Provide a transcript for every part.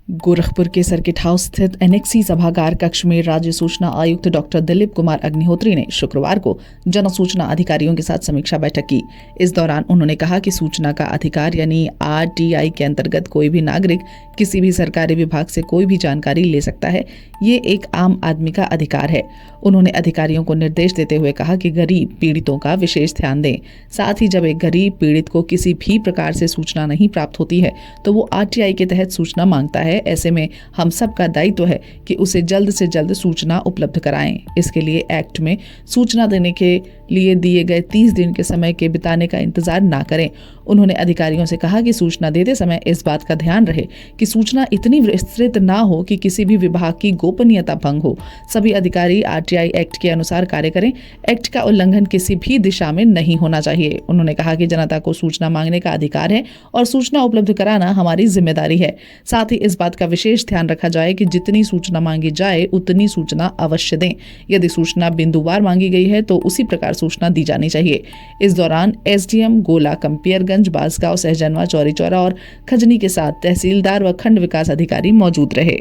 गोरखपुर के circuit house स्थित annexe सभागार कक्ष में राज्य सूचना आयुक्त डॉक्टर दिलीप कुमार अग्निहोत्री ने शुक्रवार को जन सूचना अधिकारियों के साथ समीक्षा बैठक की। इस दौरान उन्होंने कहा कि सूचना का अधिकार यानी RTI के अंतर्गत कोई भी नागरिक किसी भी सरकारी विभाग से कोई भी जानकारी ले सकता है। ये एक आम आदमी का अधिकार है। उन्होंने अधिकारियों को निर्देश देते हुए कहा कि गरीब पीड़ितों का विशेष ध्यान दें। साथ ही जब एक गरीब पीड़ित को किसी भी प्रकार से सूचना नहीं प्राप्त होती है तो वो RTI के तहत सूचना मांगता है। ऐसे में हम सब का दायित्व है कि उसे जल्द से जल्द सूचना उपलब्ध कराएं। इसके लिए एक्ट में सूचना देने के लिए दिए गए 30 दिन के समय के बिताने का इंतजार ना करें। उन्होंने अधिकारियों से कहा कि सूचना देते समय इस बात का ध्यान रहे कि सूचना इतनी विस्तृत ना हो कि किसी भी विभाग की गोपनीयता भंग हो। सभी अधिकारी RTI एक्ट के अनुसार कार्य करें। एक्ट का उल्लंघन किसी भी दिशा में नहीं होना चाहिए। उन्होंने कहा कि जनता को सूचना मांगने का अधिकार है और सूचना उपलब्ध कराना हमारी जिम्मेदारी है। साथ ही इस बात का विशेष ध्यान रखा जाए कि जितनी सूचना मांगी जाए उतनी सूचना अवश्य दें। यदि सूचना बिंदुवार मांगी गई है तो उसी प्रकार सूचना दी जानी चाहिए। इस दौरान SDM गोला, कंपियरगंज, बांसगांव, सहजनवा, चौरी चौरा और खजनी के साथ तहसीलदार व खंड विकास अधिकारी मौजूद रहे।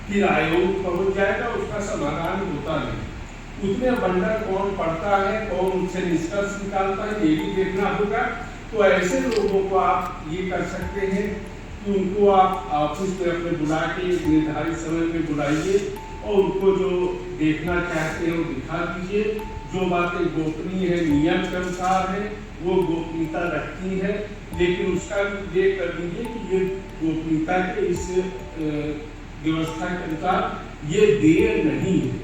फिर आयोग पहुंच जाएगा, उसका समाधान होता नहीं। उसमें बंडल कौन पढ़ता है, कौन उनसे निष्कर्ष निकालता है, ये भी देखना होगा। तो ऐसे लोगों को आप ये कर सकते हैं कि उनको आप ऑफिस में अपने बुला के निर्धारित समय में बुलाइए और उनको जो देखना चाहते हैं वो दिखा दीजिए। जो बातें गोपनीय है, नियम के अनुसार है, वो गोपनीयता रखती है, लेकिन उसका ये कर दीजिए कि ये गोपनीयता के इस व्यवस्था के अनुसार ये देय नहीं है।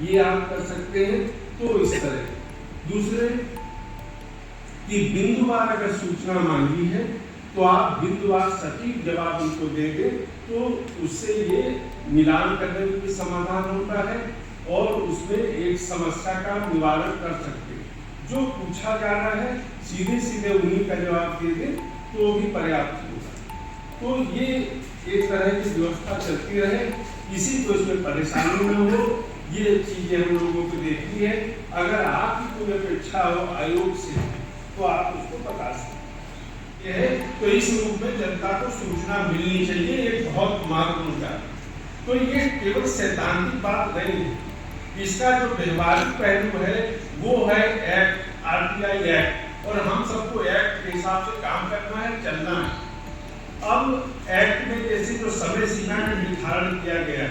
ये आप कर सकते हैं। तो इस तरह दूसरे कि बिंदुवार अगर सूचना मांगी है तो आप बिंदुवार सटीक जवाब उनको देंगे तो उससे ये मिलान करने में भी समाधान होता है और उसमें एक समस्या का निवारण कर सकते हैं। जो पूछा जा रहा है सीधे सीधे उन्हीं का जवाब दे दें तो भी पर्याप्त होगा। तो ये एक तरह की व्यवस्था चलती रहे, किसी को इसमें परेशानी न हो। ये चीजें हम लोगों को देखनी है। अगर आपकी कोई अपेक्षा हो आयोग से तो आप उसको बता सकते हैं। तो इस रूप में जनता को सूचना मिलनी चाहिए, एक बहुत महत्वपूर्ण कार्य। तो ये केवल सैद्धांतिक बात नहीं है, इसका जो व्यवहारिक पहलू है वो है एक्ट, RTI एक्ट, और हम सबको एक्ट के हिसाब से काम करना है, चलना है। अब एक्ट में जैसे जो समय सीमा का निर्धारण किया गया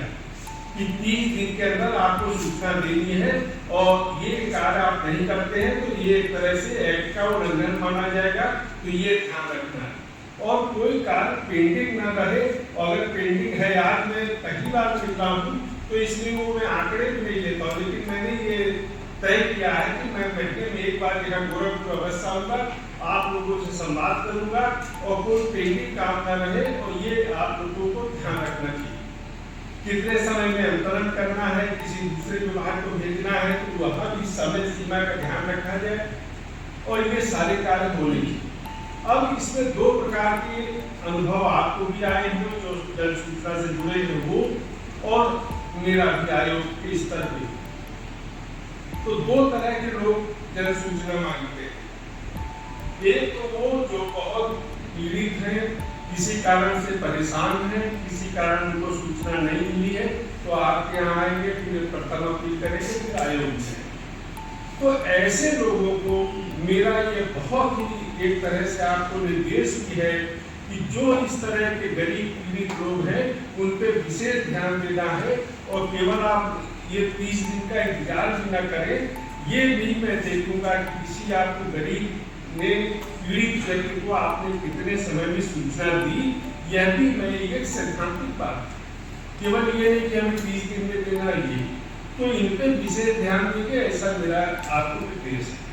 कि 30 दिन के अंदर आपको सूचना देनी है और ये कार्य आप नहीं करते हैं तो ये एक तरह से एक्ट का उल्लंघन माना जाएगा। तो ये ध्यान रखना है और कोई कार्य पेंडिंग ना रहे। और अगर पेंडिंग है, आज मैं पहली बार मिल रहा हूँ तो इसलिए वो मैं आंकड़े भी नहीं लेता हूँ, लेकिन मैंने ये तय किया है कि मैं महीने में एक बार यहाँ गोरखपुर अवस्था होगा, आप लोगों से संवाद करूंगा और कोई पेंडिंग काम न रहे। और ये आप लोगों को ध्यान रखना चाहिए। कितने समय में अंतरण करना है, किसी दूसरे विभाग को भेजना है तो वहाँ भी समय सीमा का ध्यान रखा जाए और ये सारे कार्य होने। अब इसमें 2 प्रकार के अनुभव आपको भी आए हैं जो जन सूचना से जुड़े हैं वो, और मेरा भी आयोग के स्तर पे। तो 2 तरह के लोग जन सूचना मांगते हैं। एक तो वो जो बहुत पीड़ित हैं, किसी कारण से परेशान हैं, किसी कारण उनको सूचना नहीं मिली है तो आपके यहाँ आएंगे, फिर प्रथम अपील करेंगे, फिर आयोग से। तो ऐसे लोगों को मेरा ये बहुत ही एक तरह से आपको निर्देश भी है कि जो इस तरह के गरीब पीड़ित लोग हैं उन पर विशेष ध्यान देना है और केवल आप ये 30 दिन का इंतजार भी न करें। ये भी मैं देखूंगा कि किसी आपको गरीब ने पीड़ित व्यक्ति को आपने कितने समय में सूचना दी। यह भी मैं एक सैद्धांतिक बात, केवल ये नहीं कि हमें 30 दिन में देना। ये तो इन पर विशेष ध्यान देंगे, ऐसा मेरा आपको निर्देश है।